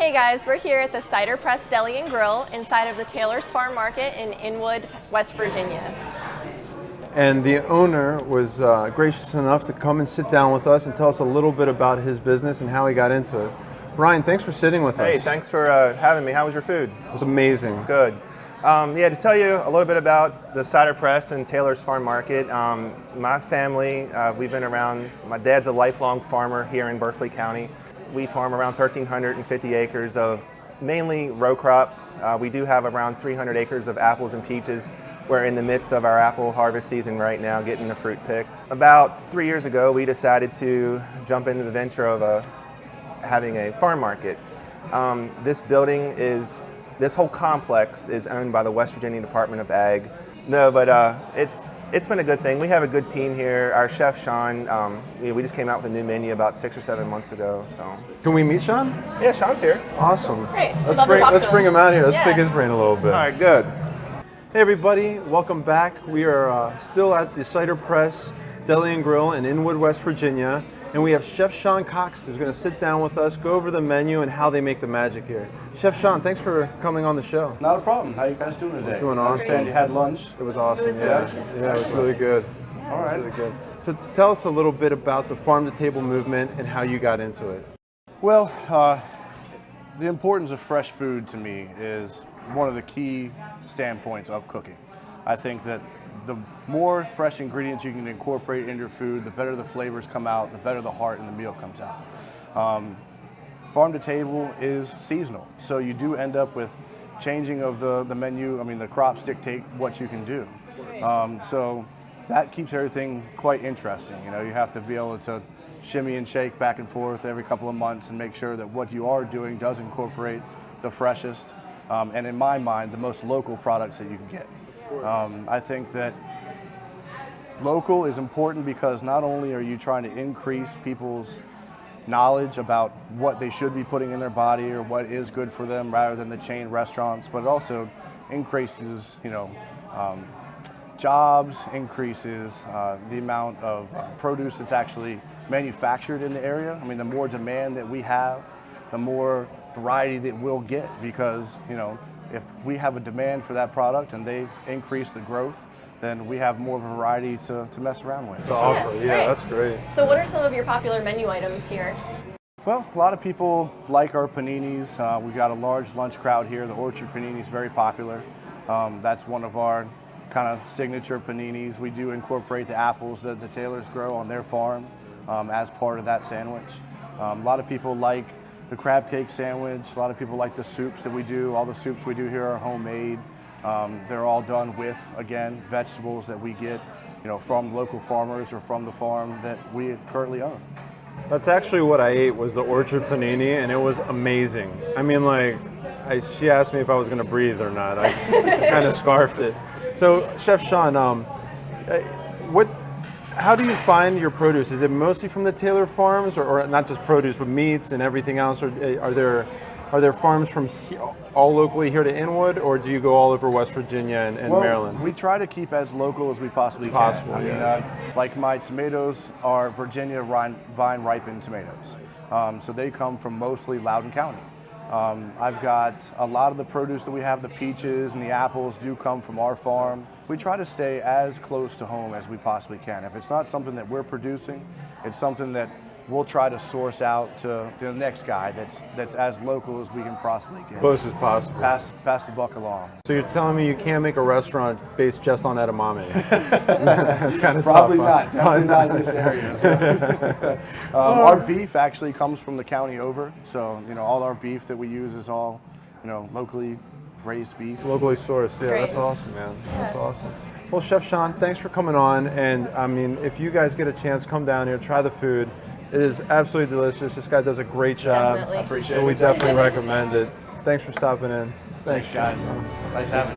Hey guys, we're here at the Cider Press Deli and Grill inside of the Taylor's Farm Market in Inwood, West Virginia. And the owner was gracious enough to come and sit down with us and tell us a little bit about his business and how he got into it. Ryan, thanks for sitting with us. Hey, thanks for having me. How was your food? It was amazing. Good. Yeah, to tell you a little bit about the Cider Press and Taylor's Farm Market, my family, we've been around, my dad's a lifelong farmer here in Berkeley County. We farm around 1,350 acres of mainly row crops. We do have around 300 acres of apples and peaches. We're in the midst of our apple harvest season right now, getting the fruit picked. About 3 years ago, we decided to jump into the venture of having a farm market. This whole complex is owned by the West Virginia Department of Ag. No, but it's been a good thing. We have a good team here. Our chef, Sean, we just came out with a new menu about 6 or 7 months ago. So Can we meet Sean? yeah, Sean's here. Awesome. Great. Let's bring him out here. Let's pick his brain a little bit. All right, good. Hey everybody, welcome back. We are still at the Cider Press Deli and Grill in Inwood, West Virginia. And we have Chef Sean Cox who's going to sit down with us, go over the menu and how they make the magic here. Chef Sean, thanks for coming on the show. Not a problem. How you guys doing today? We're doing awesome. I understand you had lunch. It was awesome. It was delicious. Yeah, it was really good. All right. It was really good. So tell us a little bit about the farm to table movement and how you got into it. Well, the importance of fresh food to me is one of the key standpoints of cooking. I think that the more fresh ingredients you can incorporate into your food, the better the flavors come out, the better the heart and the meal comes out. Farm to table is seasonal, so you do end up with changing of the menu. I mean, the crops dictate what you can do. So that keeps everything quite interesting. You know, you have to be able to shimmy and shake back and forth every couple of months and make sure that what you are doing does incorporate the freshest, and in my mind, the most local products that you can get. I think that local is important because not only are you trying to increase people's knowledge about what they should be putting in their body or what is good for them rather than the chain restaurants, but it also increases, jobs, increases the amount of produce that's actually manufactured in the area. I mean, the more demand that we have, the more variety that we'll get because, if we have a demand for that product and they increase the growth, then we have more variety to mess around with. To offer, yeah, that's great. So what are some of your popular menu items here? Well, a lot of people like our paninis. We've got a large lunch crowd here. The Orchard panini is very popular. That's one of our kind of signature paninis. We do incorporate the apples that the Taylors grow on their farm as part of that sandwich. A lot of people like the crab cake sandwich. A lot of people like the soups that we do. All the soups we do here are homemade. They're all done with, again, vegetables that we get, from local farmers or from the farm that we currently own. That's actually what I ate was the Orchard panini, and it was amazing. I mean, she asked me if I was going to breathe or not. I kind of scarfed it. So, Chef Sean, how do you find your produce? Is it mostly from the Taylor farms, or not just produce, but meats and everything else? Or are there farms from all locally here to Inwood, or do you go all over West Virginia and Maryland? We try to keep as local as we possibly can. I mean, like my tomatoes are Virginia vine ripened tomatoes, so they come from mostly Loudoun County. I've got a lot of the produce that we have, the peaches and the apples do come from our farm. We try to stay as close to home as we possibly can. If it's not something that we're producing, it's something that we'll try to source out to the next guy that's as local as we can possibly get. Close as possible. Pass the buck along. So you're telling me you can't make a restaurant based just on edamame? That's kind of Probably tough. not. Definitely not in this area. So. Our beef actually comes from the county over. So, all our beef that we use is all, locally raised beef. Locally sourced, yeah, Great. That's awesome, man. That's awesome. Well, Chef Sean, thanks for coming on. And I mean, if you guys get a chance, come down here, try the food. It is absolutely delicious. This guy does a great job. Definitely. I appreciate So we it. definitely recommend it. Thanks for stopping in. Thanks, guys. Nice having you.